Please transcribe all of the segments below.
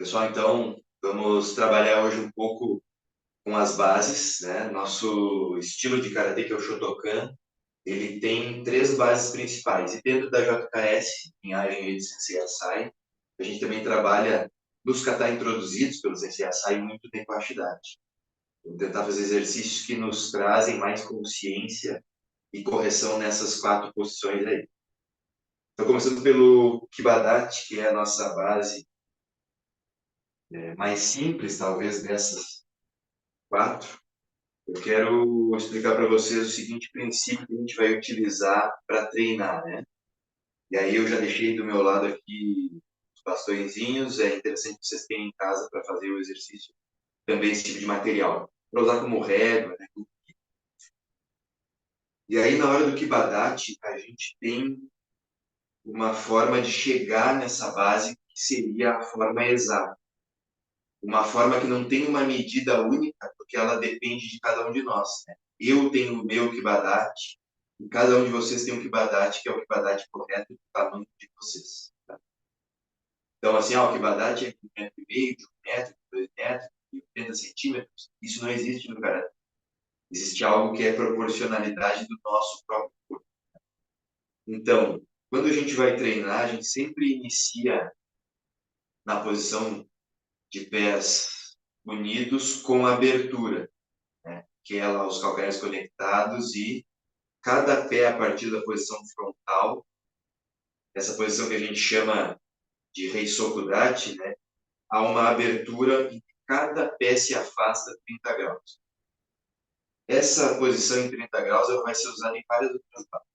Pessoal, então, vamos trabalhar hoje um pouco com as bases, né? Nosso estilo de karatê, que é o Shotokan, ele tem três bases principais. E dentro da JKS, em Airen e Sensei Asai, a gente também trabalha nos kata introduzidos pelo Sensei Asai muito tempo a Ashidate. Vamos tentar fazer exercícios que nos trazem mais consciência e correção nessas quatro posições aí. Então, começando pelo Kibadate, que é a nossa base mais simples, talvez, dessas quatro. Eu quero explicar para vocês o seguinte princípio que a gente vai utilizar para treinar, né? E aí eu já deixei do meu lado aqui os bastõezinhos, é interessante que vocês tenham em casa para fazer o exercício também esse tipo de material, para usar como régua, né? E aí na hora do Kibadate, a gente tem uma forma de chegar nessa base que seria a forma exata. Uma forma que não tem uma medida única, porque ela depende de cada um de nós, né? Eu tenho o meu Kibadate, e cada um de vocês tem um Kibadate, que é o Kibadate correto do tamanho de vocês. Tá? Então, assim, o Kibadate é de 1,5 m, de 1 m, de 2 m, de 80 centímetros. Isso não existe no Karatê. Existe algo que é proporcionalidade do nosso próprio corpo. Então, quando a gente vai treinar, a gente sempre inicia na posição de pés unidos com abertura, né? Que é lá os calcanhares conectados e cada pé a partir da posição frontal, essa posição que a gente chama de Rei Sokudati, né? Há uma abertura em que cada pé se afasta 30 graus. Essa posição em 30 graus ela vai ser usada em várias outras bases.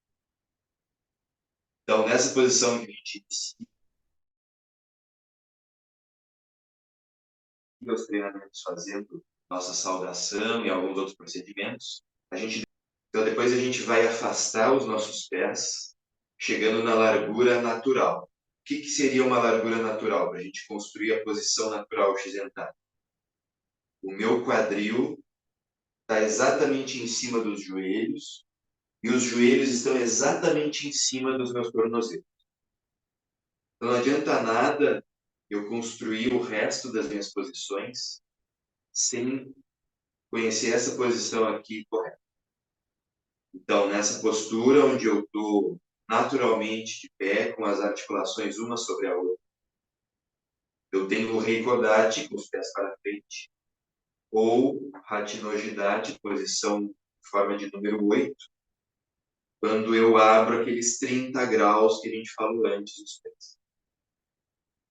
Então, nessa posição que a gente inicia os treinamentos fazendo nossa saudação e alguns outros procedimentos, então depois a gente vai afastar os nossos pés, chegando na largura natural. O que seria uma largura natural? Para a gente construir a posição natural oxidental. O meu quadril está exatamente em cima dos joelhos e os joelhos estão exatamente em cima dos meus tornozelos. Então não adianta nada eu construir o resto das minhas posições sem conhecer essa posição aqui correta. Então, nessa postura onde eu estou naturalmente de pé, com as articulações uma sobre a outra, eu tenho o Rei Kodati com os pés para frente, ou Hatha-Nojidati, posição forma de número 8, quando eu abro aqueles 30 graus que a gente falou antes dos pés.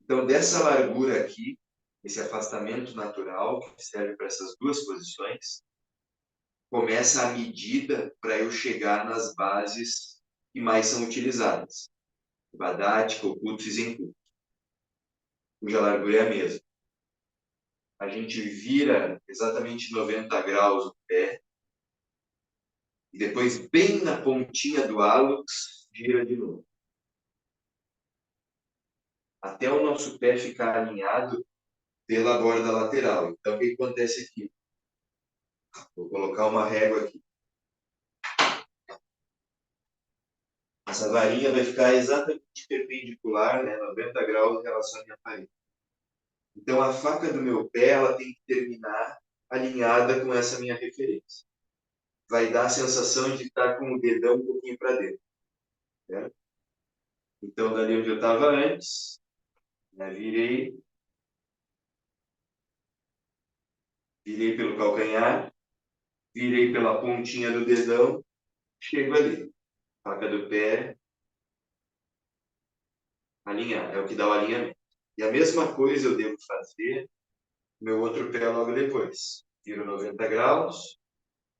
Então, dessa largura aqui, esse afastamento natural, que serve para essas duas posições, começa a medida para eu chegar nas bases que mais são utilizadas. Kibadate, Kokuto e Zenku, cuja largura é a mesma. A gente vira exatamente 90 graus o pé, e depois, bem na pontinha do hálux, gira de novo. Até o nosso pé ficar alinhado pela borda lateral. Então, o que acontece aqui? Vou colocar uma régua aqui. Essa varinha vai ficar exatamente perpendicular, né, 90 graus em relação à minha parede. Então, a faca do meu pé ela tem que terminar alinhada com essa minha referência. Vai dar a sensação de estar com o dedão um pouquinho para dentro. Certo? Então, dali onde eu estava antes, né, virei pelo calcanhar, virei pela pontinha do dedão, chego ali. Faca do pé, alinhar, é o que dá o alinhamento. E a mesma coisa eu devo fazer no meu outro pé logo depois. Viro 90 graus,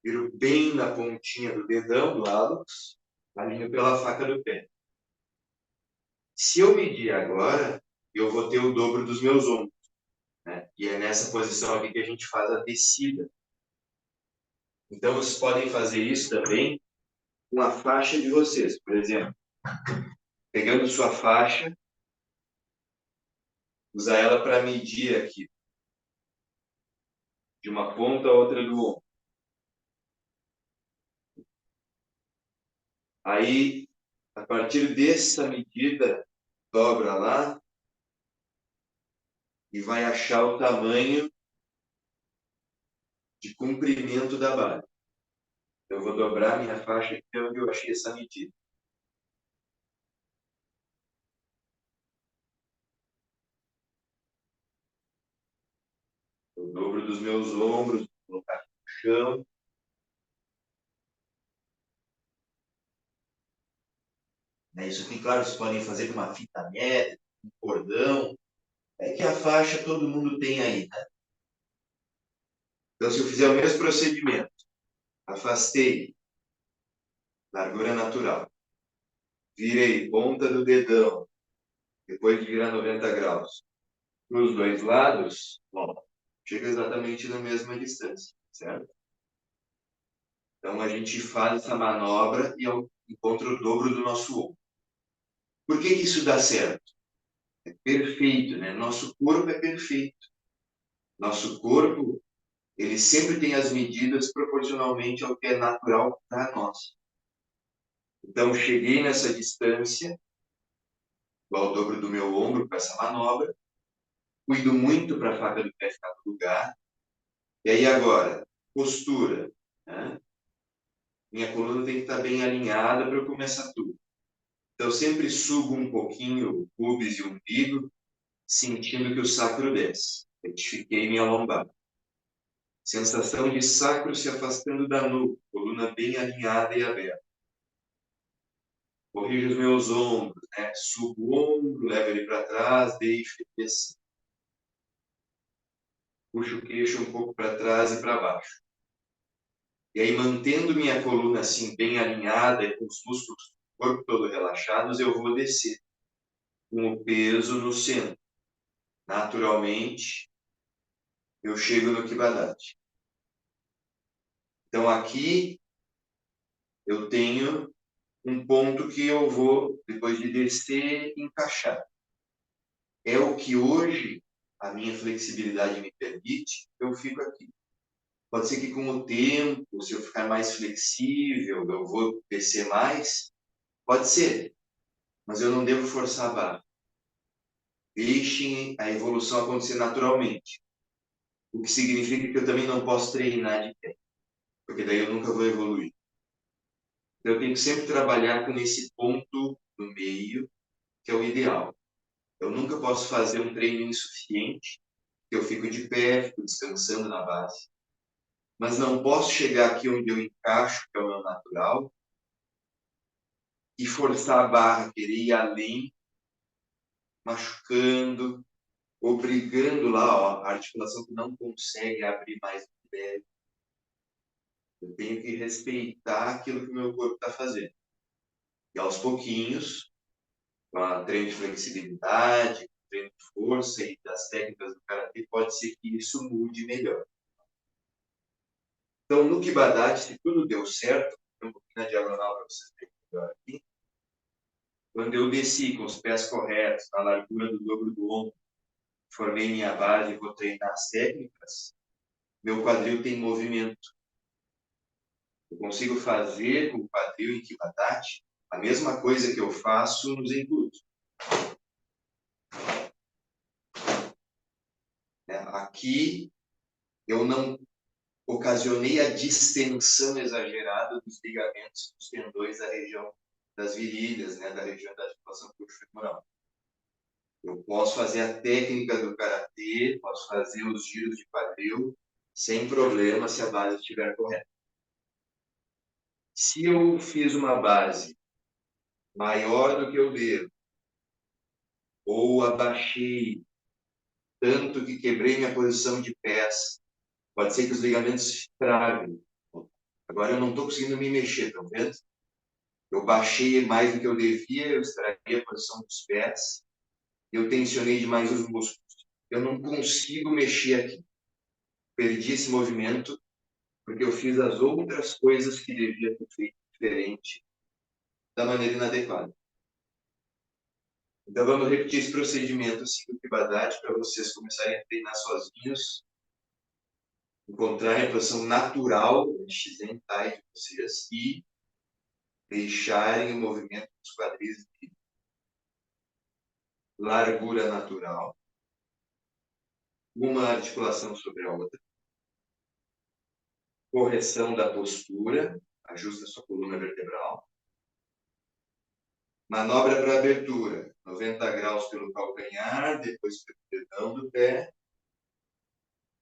viro bem na pontinha do dedão, do hálux, alinho pela faca do pé. Se eu medir agora, eu vou ter o dobro dos meus ombros. Né? E é nessa posição aqui que a gente faz a descida. Então, vocês podem fazer isso também com a faixa de vocês. Por exemplo, pegando sua faixa, usar ela para medir aqui, de uma ponta a outra do ombro. Aí, a partir dessa medida, dobra lá, e vai achar o tamanho de comprimento da base. Eu vou dobrar minha faixa aqui onde eu achei essa medida. O dobro dos meus ombros, vou colocar no chão. Isso aqui, claro, vocês podem fazer com uma fita métrica, um cordão. É que a faixa todo mundo tem aí, né? Então, se eu fizer o mesmo procedimento, afastei, largura natural, virei ponta do dedão, depois de virar 90 graus, para os dois lados, bom, chega exatamente na mesma distância, certo? Então, a gente faz essa manobra e encontra o dobro do nosso ombro. Por que isso dá certo? É perfeito, né? Nosso corpo é perfeito. Nosso corpo, ele sempre tem as medidas proporcionalmente ao que é natural para nós. Então, cheguei nessa distância, igual ao dobro do meu ombro com essa manobra, cuido muito para a faca do pé ficar no lugar. E aí agora, postura, né? Minha coluna tem que estar bem alinhada para eu começar tudo. Então, eu sempre subo um pouquinho o pubis e o umbigo, sentindo que o sacro desce. Retifiquei minha lombar. Sensação de sacro se afastando da nuca, coluna bem alinhada e aberta. Corrijo os meus ombros, né? Subo o ombro, levo ele para trás, deixo ele descer. Puxo o queixo um pouco para trás e para baixo. E aí, mantendo minha coluna assim bem alinhada e com os músculos do corpo todo relaxados, eu vou descer com o peso no centro. Naturalmente, eu chego no Kibadati. Então, aqui eu tenho um ponto que eu vou, depois de descer, encaixar. É o que hoje a minha flexibilidade me permite, eu fico aqui. Pode ser que com o tempo, se eu ficar mais flexível, eu vou descer mais. Pode ser, mas eu não devo forçar a barra. Deixem a evolução acontecer naturalmente. O que significa que eu também não posso treinar de pé, porque daí eu nunca vou evoluir. Então, eu tenho que sempre trabalhar com esse ponto no meio, que é o ideal. Eu nunca posso fazer um treino insuficiente, que eu fico de pé, fico descansando na base. Mas não posso chegar aqui onde eu encaixo, que é o meu natural, e forçar a barra, querer ir além, machucando, obrigando lá, ó, a articulação que não consegue abrir mais do que deve. Eu tenho que respeitar aquilo que o meu corpo está fazendo. E aos pouquinhos, com a treino de flexibilidade, treino de força e das técnicas do karatê, pode ser que isso mude melhor. Então, no Kibadati, se tudo deu certo, um pouquinho na diagonal para vocês verem melhor aqui. Quando eu desci com os pés corretos, na largura do dobro do ombro, formei minha base e vou treinar as técnicas, meu quadril tem movimento. Eu consigo fazer com o quadril em Kibadati a mesma coisa que eu faço nos Zenbutsu. Aqui, eu não ocasionei a distensão exagerada dos ligamentos dos tendões da região das virilhas, né, da região da articulação coxofemoral. Eu posso fazer a técnica do karatê, posso fazer os giros de quadril sem problema se a base estiver correta. Se eu fiz uma base maior do que eu devo, ou abaixei tanto que quebrei minha posição de pés, pode ser que os ligamentos travem. Agora eu não estou conseguindo me mexer, estão vendo? Eu baixei mais do que eu devia, eu estraguei a posição dos pés, eu tensionei demais os músculos. Eu não consigo mexer aqui. Perdi esse movimento porque eu fiz as outras coisas que devia ter feito diferente, da maneira inadequada. Então vamos repetir esse procedimento assim do Kibadati para vocês começarem a treinar sozinhos, encontrarem a posição natural de Shizen-Tai de vocês e deixarem o movimento dos quadris de largura natural. uma articulação sobre a outra, correção da postura, ajusta a sua coluna vertebral, manobra para abertura, 90 graus pelo calcanhar, depois pelo dedão do pé,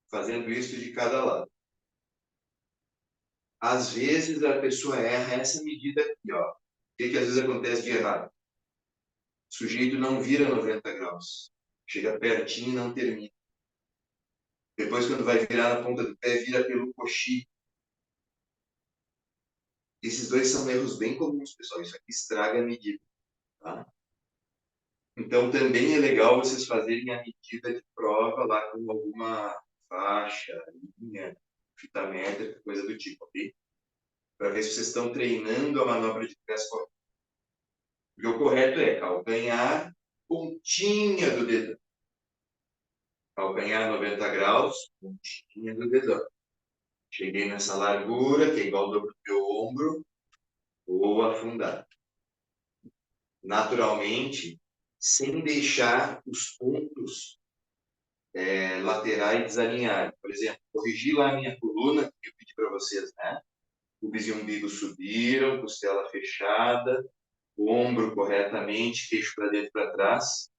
fazendo isso de cada lado. Às vezes a pessoa erra essa medida aqui, ó. O que às vezes acontece de errado? O sujeito não vira 90 graus. Chega pertinho e não termina. Depois, quando vai virar na ponta do pé, vira pelo coxim. Esses dois são erros bem comuns, pessoal. Isso aqui estraga a medida. Tá? Então, também é legal vocês fazerem a medida de prova lá com alguma faixa, linha, fita métrica, coisa do tipo, ok? Para ver se vocês estão treinando a manobra de pés correto. Porque o correto é calcanhar, pontinha do dedão. Calcanhar 90 graus, pontinha do dedão. Cheguei nessa largura, que é igual ao dobro do meu ombro, vou afundar. Naturalmente, sem deixar os pontos laterais desalinharem. Por exemplo, corrigir lá a minha coluna, que eu pedi para vocês, né? Pubis e umbigo subiram, costela fechada, o ombro corretamente, queixo para dentro e para trás.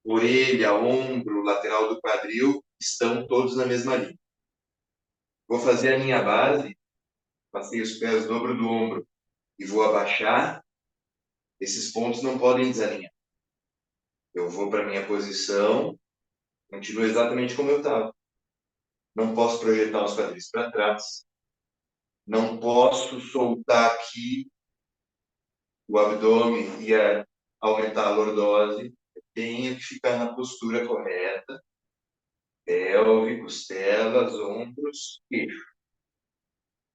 Orelha, ombro, lateral do quadril, estão todos na mesma linha. Vou fazer a minha base, passei os pés dobro do ombro e vou abaixar. Esses pontos não podem desalinhar. Eu vou para a minha posição, continuo exatamente como eu estava. Não posso projetar os quadris para trás. Não posso soltar aqui o abdômen e aumentar a lordose. Eu tenho que ficar na postura correta. Pelve, costelas, ombros, queixo.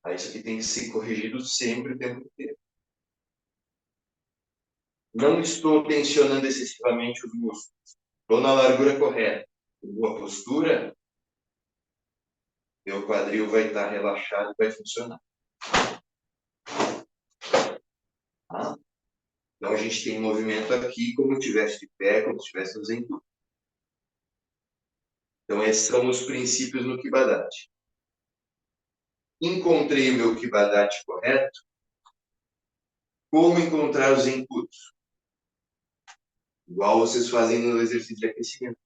Aí isso aqui tem que ser corrigido sempre o tempo inteiro. Não estou tensionando excessivamente os músculos. Estou na largura correta. Boa postura, meu quadril vai estar relaxado e vai funcionar. Tá? Então a gente tem movimento aqui como se estivesse de pé, como se estivesse nos encontros. Então esses são os princípios no Kibadati. Encontrei o meu Kibadati correto. Como encontrar os inputs? Igual vocês fazem no exercício de aquecimento.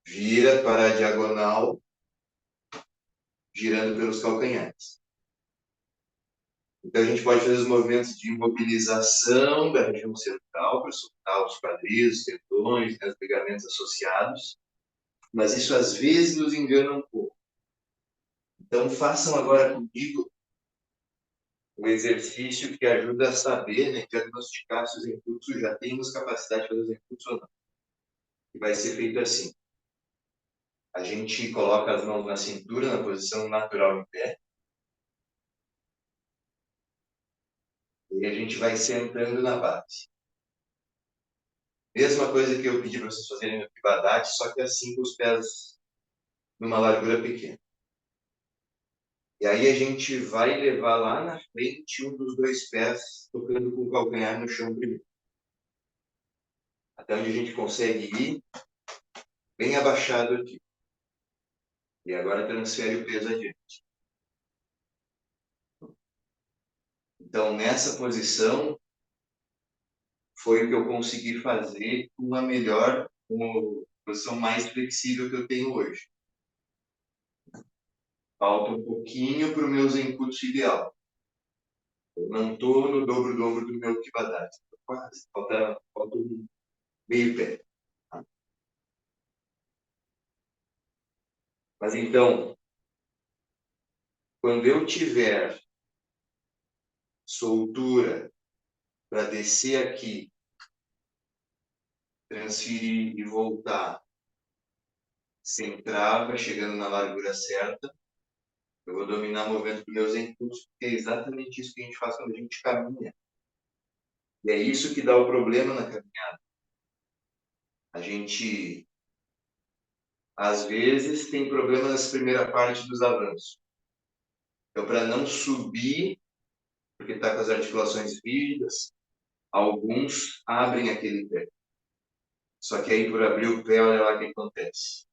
Vira para a diagonal, girando pelos calcanhares. Então a gente pode fazer os movimentos de imobilização da região central para soltar os quadris, os tendões, os ligamentos associados. Mas isso às vezes nos engana um pouco. Então façam agora comigo o exercício que ajuda a saber, né, diagnosticar se os inputs já temos capacidade de fazer os inputs ou não. E vai ser feito assim. A gente coloca as mãos na cintura, na posição natural em pé. E a gente vai sentando na base. Mesma coisa que eu pedi para vocês fazerem no Kibadati, só que assim com os pés numa largura pequena. E aí a gente vai levar lá na frente um dos dois pés tocando com o calcanhar no chão primeiro. Até onde a gente consegue ir, bem abaixado aqui. E agora transfere o peso adiante. Então, nessa posição, foi o que eu consegui fazer com a melhor, com a posição mais flexível que eu tenho hoje. Falta um pouquinho para o meu Zenputsu ideal. Eu não estou no dobro do ombro do meu Kibadati. Quase. Falta um meio pé. Mas então, quando eu tiver soltura para descer aqui, transferir e voltar sem trava, chegando na largura certa, eu vou dominar o movimento dos meus impulsos, porque é exatamente isso que a gente faz quando a gente caminha. E é isso que dá o problema na caminhada. A gente, às vezes, tem problema nessa primeira parte dos avanços. Então, para não subir, porque está com as articulações rígidas, alguns abrem aquele pé. Só que aí, por abrir o pé, olha lá o que acontece.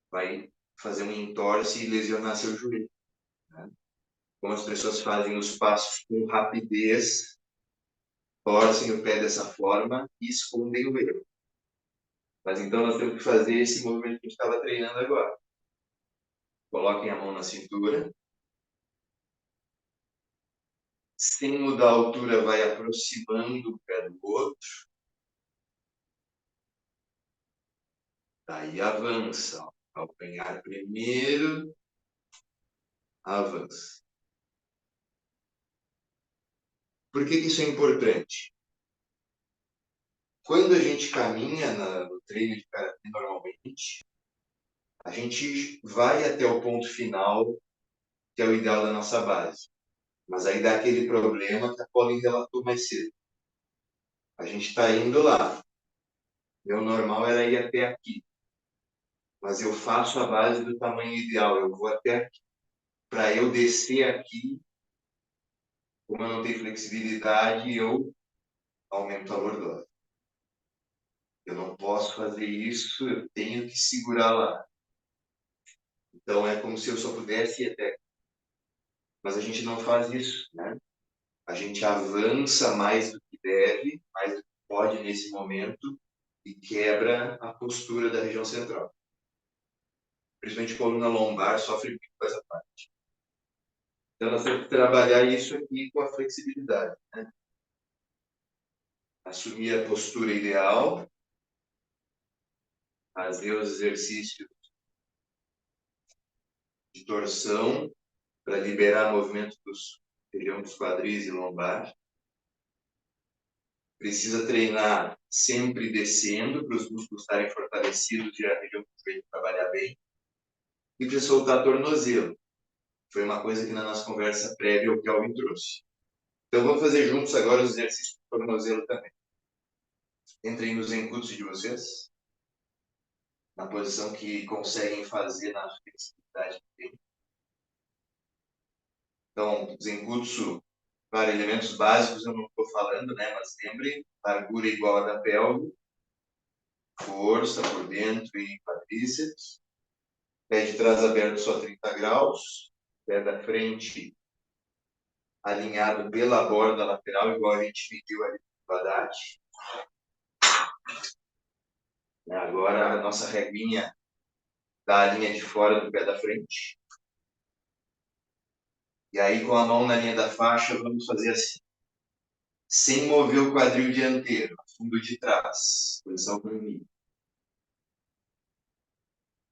Vai fazer um entorse e lesionar seu joelho. Né? Como as pessoas fazem os passos com rapidez, torcem o pé dessa forma e escondem o erro. Mas então nós temos que fazer esse movimento que a gente estava treinando agora. Coloquem a mão na cintura. Sem mudar a altura, vai aproximando o pé do outro. Daí avança. Ó. Calcanhar primeiro, avança. Por que isso é importante? Quando a gente caminha no treino de karatê normalmente, a gente vai até o ponto final, que é o ideal da nossa base. Mas aí dá aquele problema que a Colin relatou mais cedo. A gente está indo lá. Meu normal era ir até aqui. Mas eu faço a base do tamanho ideal. Eu vou até aqui. Para eu descer aqui, como eu não tenho flexibilidade, eu aumento a lordose. Eu não posso fazer isso, eu tenho que segurar lá. Então é como se eu só pudesse ir até aqui. Mas a gente não faz isso, né? A gente avança mais do que deve, mais do que pode nesse momento e quebra a postura da região central. Principalmente a coluna lombar sofre muito com essa parte. Então nós temos que trabalhar isso aqui com a flexibilidade, né? Assumir a postura ideal, fazer os exercícios de torção para liberar movimento dos região dos quadris e lombar. Precisa treinar sempre descendo para os músculos estarem fortalecidos e a região do joelho trabalhar bem. E precisa soltar tornozelo. Foi uma coisa que na nossa conversa prévia o Kelvin trouxe. Então vamos fazer juntos agora os exercícios de tornozelo também. Entrem nos encudos de vocês, na posição que conseguem fazer na flexibilidade que tem. Então, Zenkutsu, para elementos básicos eu não estou falando, né? Mas lembrem, largura igual a da pelve, força por dentro e quadríceps, pé de trás aberto só 30 graus, pé da frente alinhado pela borda lateral, igual a gente mediu ali no Haddad. Agora a nossa reguinha da linha de fora do pé da frente. E aí com a mão na linha da faixa, vamos fazer assim. Sem mover o quadril dianteiro, fundo de trás, posição comigo.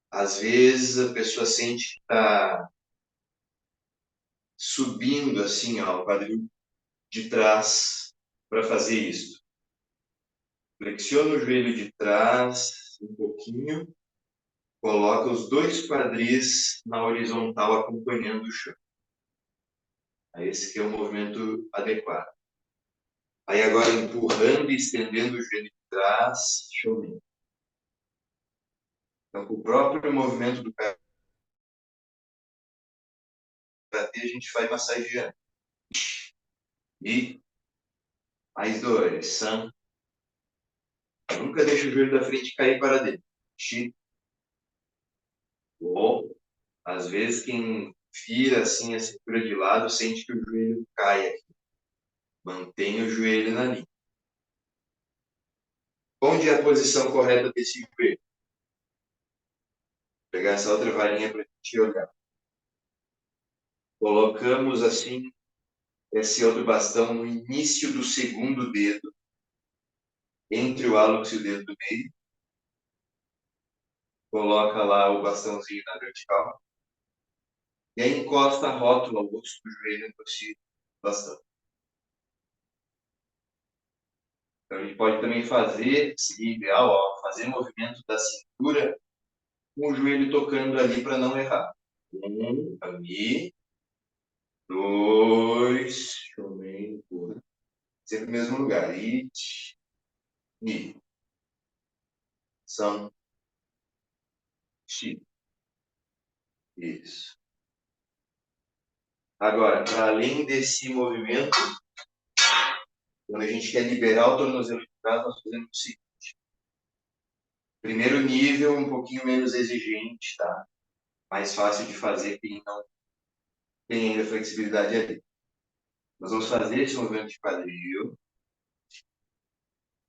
Às vezes a pessoa sente que está subindo assim, ó, o quadril de trás para fazer isso. Flexiona o joelho de trás um pouquinho, coloca os dois quadris na horizontal acompanhando o chão. Esse que é o movimento adequado. Aí agora empurrando e estendendo o joelho de trás, showman. Então, com o próprio movimento do karatê, a gente vai massageando. E mais dois. San. Nunca deixa o joelho da frente cair para dentro. Shi. Ou, às vezes, quem vira assim a cintura de lado sente que o joelho cai aqui. Mantenha o joelho na linha. Onde é a posição correta desse joelho? Vou pegar essa outra varinha para a gente olhar. Colocamos assim esse outro bastão no início do segundo dedo, entre o hálux e o dedo do meio. Coloca lá o bastãozinho na vertical. E aí encosta a rótula, o osso do joelho nesse bastão. Então a gente pode também fazer, seria ideal, ó, fazer movimento da cintura com o joelho tocando ali para não errar. Ali. Dois. Shomen. Sempre no mesmo lugar. It. Ni. San. Shi. Isso. Agora, para além desse movimento, quando a gente quer liberar o tornozelo de trás, nós fazemos o seguinte. Primeiro nível, um pouquinho menos exigente, tá? Mais fácil de fazer quem não tem ainda flexibilidade ali. Nós vamos fazer esse movimento de quadril.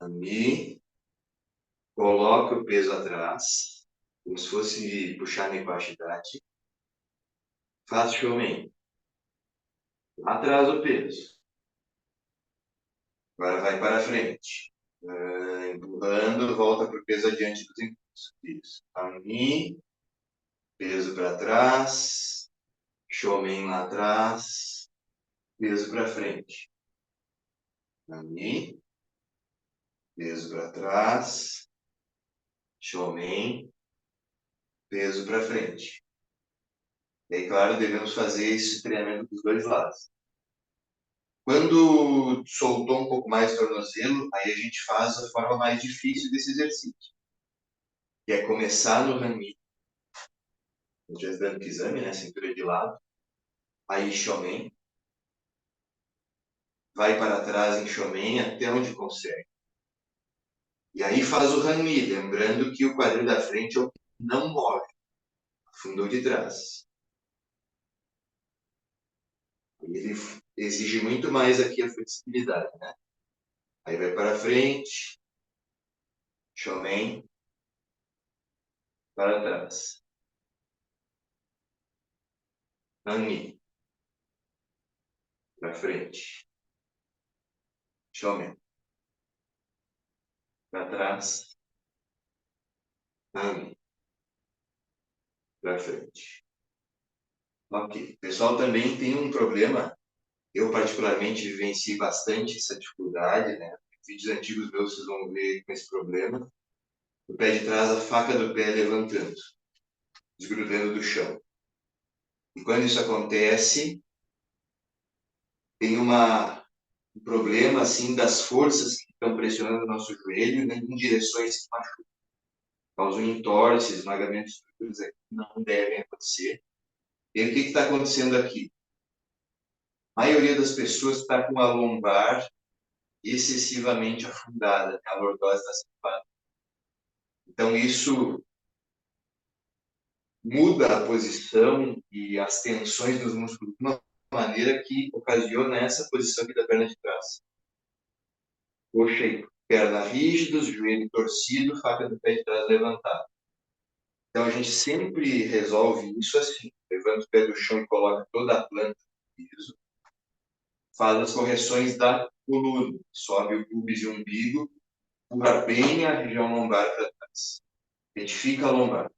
Ali. Coloque o peso atrás, como se fosse puxar na equidade. Faz showman. Atrás o peso. Agora vai para frente. Empurrando, volta para o peso adiante dos impulsos. Isso. Ali, peso para trás, showman lá atrás, peso para frente. Ali, peso para trás, showman, peso para frente. E aí, claro, devemos fazer esse treinamento dos dois lados. Quando soltou um pouco mais o tornozelo, aí a gente faz a forma mais difícil desse exercício, que é começar no Hanmi, dando pisame, né, cintura de lado, aí Shomen, vai para trás em Shomen até onde consegue. E aí faz o Hanmi, lembrando que o quadril da frente é o que não move, afundou de trás. Ele exige muito mais aqui a flexibilidade, né? Aí vai para frente, Shomen, para trás. Hanmi, para frente. Shomen, para trás. Hanmi, para frente. Ok. O pessoal também tem um problema. Eu, particularmente, vivenciei bastante essa dificuldade, né? Vídeos antigos meus vocês vão ver com esse problema. O pé de trás, a faca do pé levantando, desgrudando do chão. E quando isso acontece, tem um problema, assim, das forças que estão pressionando o nosso joelho em direções que machucam. Causam entorse, esmagamento de estruturas aqui que não devem acontecer. E aí, o que está acontecendo aqui? A maioria das pessoas está com a lombar excessivamente afundada, né? A lordose está acentuada. Então, isso muda a posição e as tensões dos músculos de uma maneira que ocasiona essa posição aqui da perna de trás. Coxa e perna rígidos, joelho torcido, faca do pé de trás levantada. Então, a gente sempre resolve isso assim. Levanta o pé do chão e coloca toda a planta no piso. Faz as correções da coluna. Sobe o pubis e o umbigo. Empurra bem a região lombar para trás. Retifica a lombar.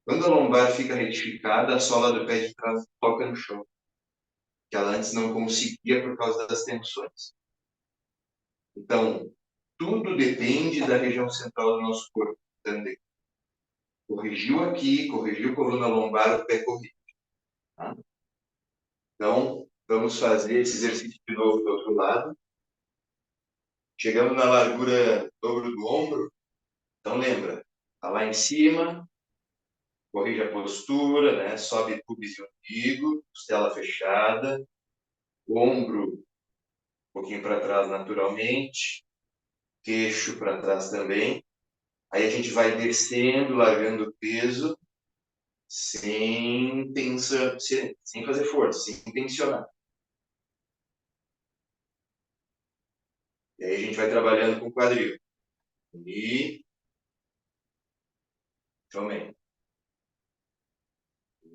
Quando a lombar fica retificada, a sola do pé de trás toca no chão, que ela antes não conseguia por causa das tensões. Então, tudo depende da região central do nosso corpo. Entendeu? Corrigiu aqui, corrigiu coluna lombar, o pé corrige. Tá? Então, vamos fazer esse exercício de novo do outro lado. Chegamos na largura dobro do ombro. Então, lembra, tá lá em cima, corrige a postura, né? Sobe pubis e umbigo, costela fechada, ombro um pouquinho para trás naturalmente, queixo para trás também. Aí a gente vai descendo, largando o peso, sem tensão, sem fazer força, sem tensionar. E aí a gente vai trabalhando com o quadril. E também.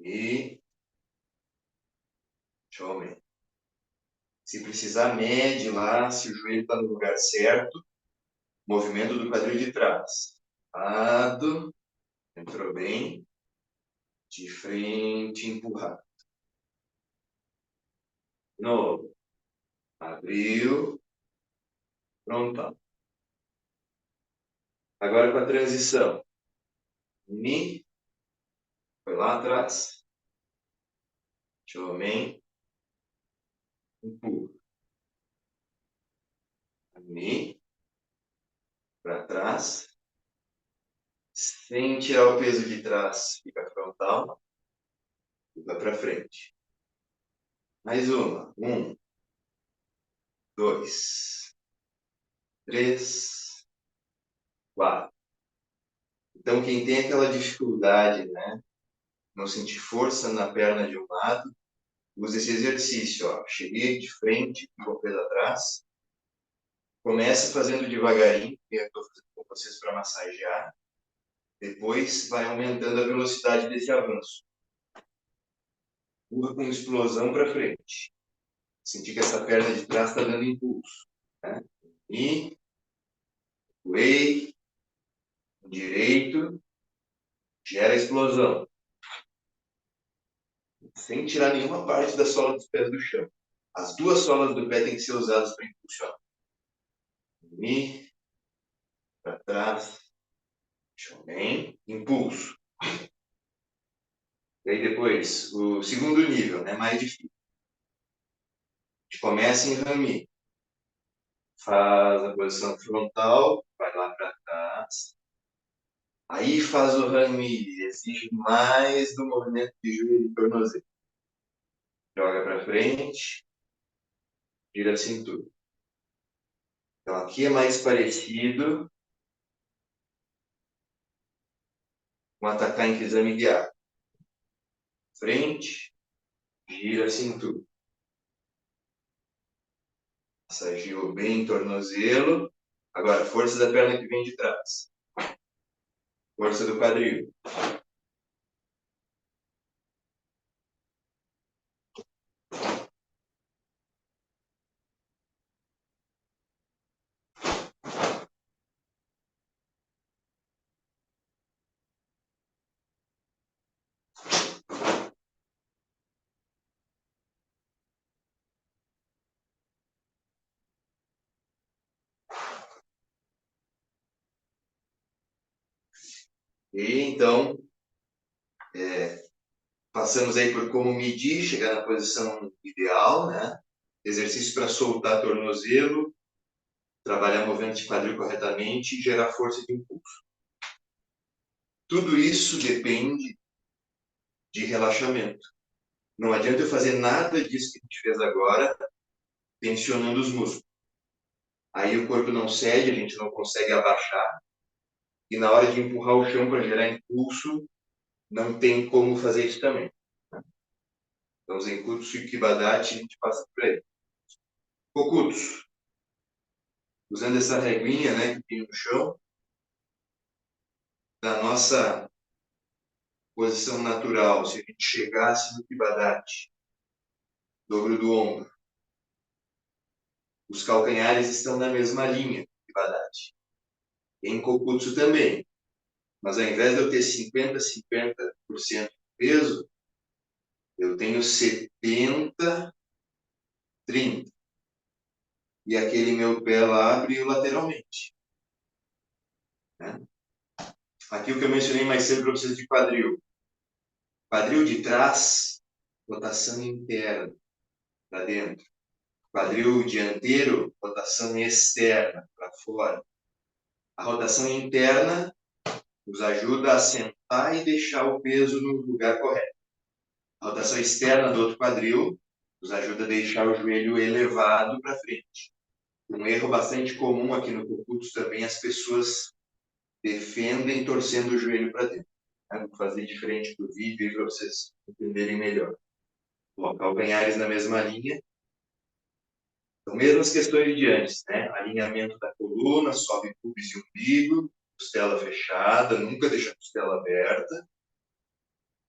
E também. Se precisar, mede lá se o joelho está no lugar certo. Movimento do quadril de trás. Lado, entrou bem. De frente, empurrar. De novo. Abriu. Pronto. Agora com a transição. Mi. Foi lá atrás. Shomen. Empurra. Mi. Para trás. Sem tirar o peso de trás. Fica frontal. E vai para frente. Mais uma. 1, 2, 3, 4, Então, quem tem aquela dificuldade, né, não sentir força na perna de um lado, usa esse exercício, ó. Cheguei de frente, com o pé atrás. Começa fazendo devagarinho, que eu estou fazendo com vocês para massagear. Depois vai aumentando a velocidade desse avanço. Empurra com explosão para frente. Sentir que essa perna de trás está dando impulso. Né? E way, direito, gera explosão. Sem tirar nenhuma parte da sola dos pés do chão. As duas solas do pé têm que ser usadas para impulsionar. E para trás, chão bem, impulso. E aí depois, o segundo nível, né, mais difícil. A gente começa em rami. Faz a posição frontal, vai lá para trás. Aí faz o rami, exige mais do movimento de joelho e tornozelo. Joga para frente, gira a cintura. Então aqui é mais parecido com atacar em exame guiado. Frente, gira a cintura. Massageou bem o tornozelo. Agora, força da perna que vem de trás. Força do quadril. E então, passamos aí por como medir, chegar na posição ideal, né? Exercício para soltar tornozelo, trabalhar movimento de quadril corretamente e gerar força de impulso. Tudo isso depende de relaxamento. Não adianta eu fazer nada disso que a gente fez agora, tensionando os músculos. Aí o corpo não cede, a gente não consegue abaixar, e na hora de empurrar o chão para gerar impulso, não tem como fazer isso também. Então, Zenkutsu e Kibadachi, a gente passa por aí. Kokutsu, usando essa reguinha, né, que tem no chão, da nossa posição natural, se a gente chegasse no Kibadachi, dobro do ombro, os calcanhares estão na mesma linha do Kibadachi. Em Kokutsu também. Mas ao invés de eu ter 50% de peso, eu tenho 70, 30. E aquele meu pé lá abriu lateralmente. Né? Aqui o que eu mencionei mais cedo para vocês de quadril. Quadril de trás, rotação interna, para dentro. Quadril dianteiro, rotação externa, para fora. A rotação interna nos ajuda a sentar e deixar o peso no lugar correto. A rotação externa do outro quadril nos ajuda a deixar o joelho elevado para frente. Um erro bastante comum aqui no Kokutsu também, as pessoas defendem torcendo o joelho para dentro. Vou fazer diferente do vídeo para vocês entenderem melhor. Calcanhares na mesma linha. Então, mesmas questões de antes, né? Alinhamento da coluna, sobe pubis e umbigo, costela fechada, nunca deixa a costela aberta.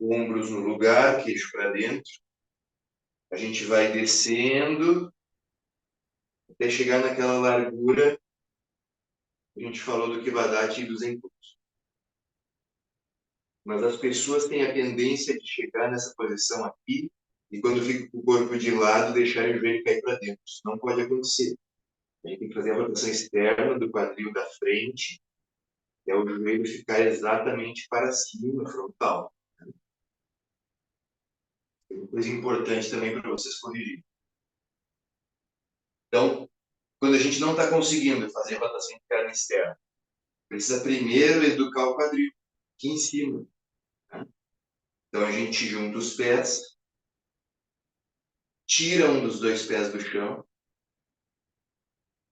Ombros no lugar, queixo para dentro. A gente vai descendo até chegar naquela largura que a gente falou do Kibadachi e dos Zenkutsu. Mas as pessoas têm a tendência de chegar nessa posição aqui e quando fica com o corpo de lado, deixar o joelho cair para dentro. Isso não pode acontecer. A gente tem que fazer a rotação externa do quadril da frente, que é o joelho ficar exatamente para cima, frontal. É uma coisa importante também para vocês corrigirem. Então, quando a gente não está conseguindo fazer a rotação interna e externa, precisa primeiro educar o quadril, aqui em cima. Né? Então, a gente junta os pés, tira um dos dois pés do chão,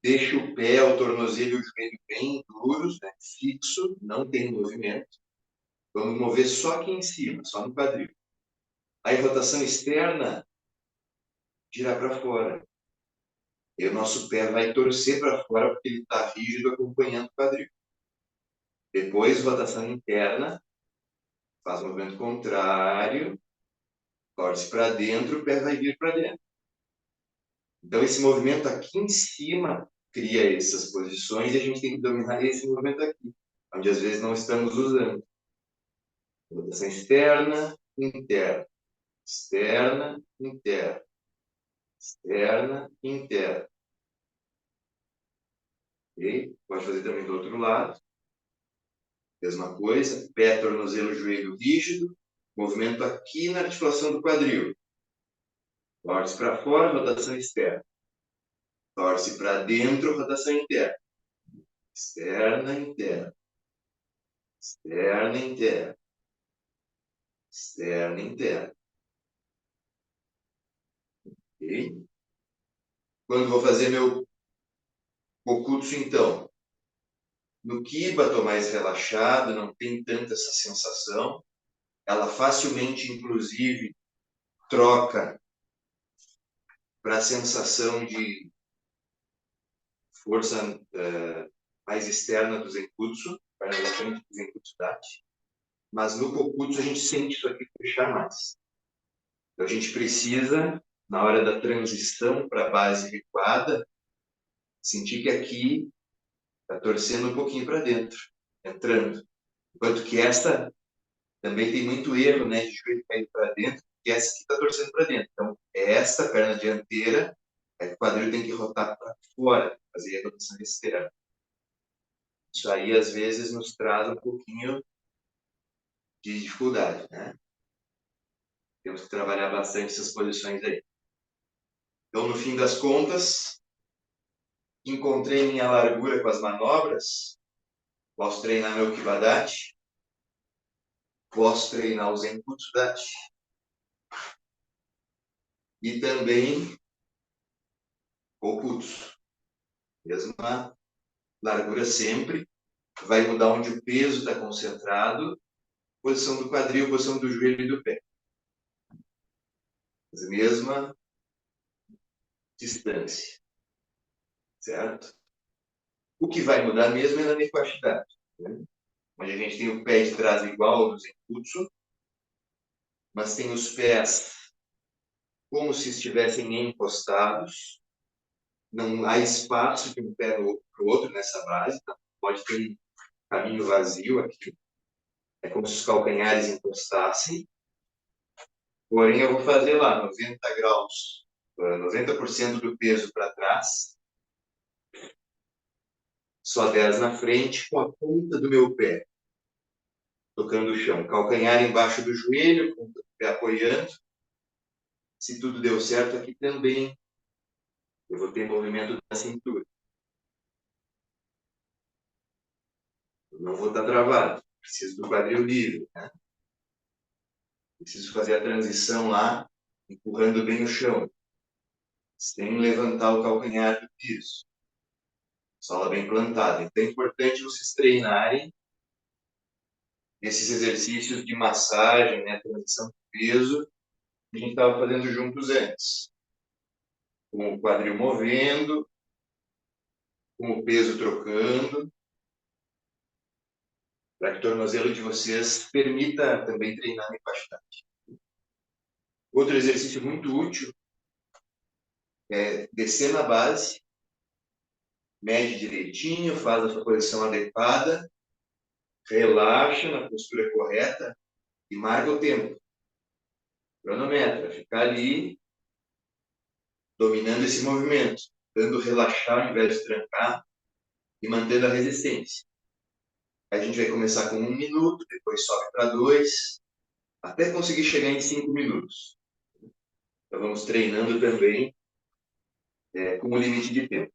Deixa o pé, o tornozelo e o joelho bem duros, né? Fixo, não tem movimento. Vamos mover só aqui em cima, só no quadril. Aí, rotação externa, girar para fora. E o nosso pé vai torcer para fora porque ele está rígido acompanhando o quadril. Depois, rotação interna, faz o movimento contrário, torce para dentro, o pé vai vir para dentro. Então, esse movimento aqui em cima cria essas posições e a gente tem que dominar esse movimento aqui, onde às vezes não estamos usando. Rotação externa, interna. Externa, interna. Externa, interna. Ok? Pode fazer também do outro lado. Mesma coisa. Pé, tornozelo, joelho rígido. Movimento aqui na articulação do quadril. Torce para fora, rotação externa. Torce para dentro, rotação interna. Externa, interna. Externa, interna. Externa, interna. Ok? Quando vou fazer meu Kokutsu, então, no Kiba, estou mais relaxado, não tem tanta essa sensação. Ela facilmente, inclusive, troca para a sensação de força mais externa do Zenkutsu, para a frente do Zenkutsu Dati. Mas no Kokutsu a gente sente isso aqui puxar mais. Então a gente precisa, na hora da transição para a base recuada, sentir que aqui está torcendo um pouquinho para dentro, entrando. Enquanto que esta também tem muito erro, né, de joelho caído para dentro, que essa aqui está torcendo para dentro. Então, é esta perna dianteira, o quadril tem que rotar para fora, fazer a rotação externa. Isso aí, às vezes, nos traz um pouquinho de dificuldade, né? Temos que trabalhar bastante essas posições aí. Então, no fim das contas, encontrei minha largura com as manobras, posso treinar meu Kibadati, posso treinar o Zenkutsu Dati, e também Kokutsu. Mesma largura sempre, vai mudar onde o peso está concentrado, posição do quadril, posição do joelho e do pé. Mas mesma distância, certo? O que vai mudar mesmo é na uniformidade, né? Onde a gente tem o pé de trás igual ao do Zenkutsu, mas tem os pés como se estivessem encostados, não há espaço de um pé para o outro nessa base, então pode ter um caminho vazio aqui, é como se os calcanhares encostassem, porém eu vou fazer lá 90 graus, 90% do peso para trás, só 10 na frente, com a ponta do meu pé tocando o chão, calcanhar embaixo do joelho, ponta do pé apoiando. Se tudo deu certo aqui também, eu vou ter movimento da cintura. Eu não vou estar travado, preciso do quadril livre, né? Preciso fazer a transição lá, empurrando bem o chão, sem levantar o calcanhar do piso. Sola bem plantada. Então é importante vocês treinarem esses exercícios de massagem, né, transição de peso, que a gente estava fazendo juntos antes. Com o quadril movendo, com o peso trocando, para que o tornozelo de vocês permita também treinar a empastagem. Outro exercício muito útil é descer na base, mede direitinho, faz a sua posição adequada, relaxa na postura correta e marca o tempo. Cronometra, ficar ali dominando esse movimento, dando relaxar ao invés de trancar e mantendo a resistência. A gente vai começar com 1 minuto, depois sobe para 2, até conseguir chegar em 5 minutos. Então vamos treinando também com o limite de tempo.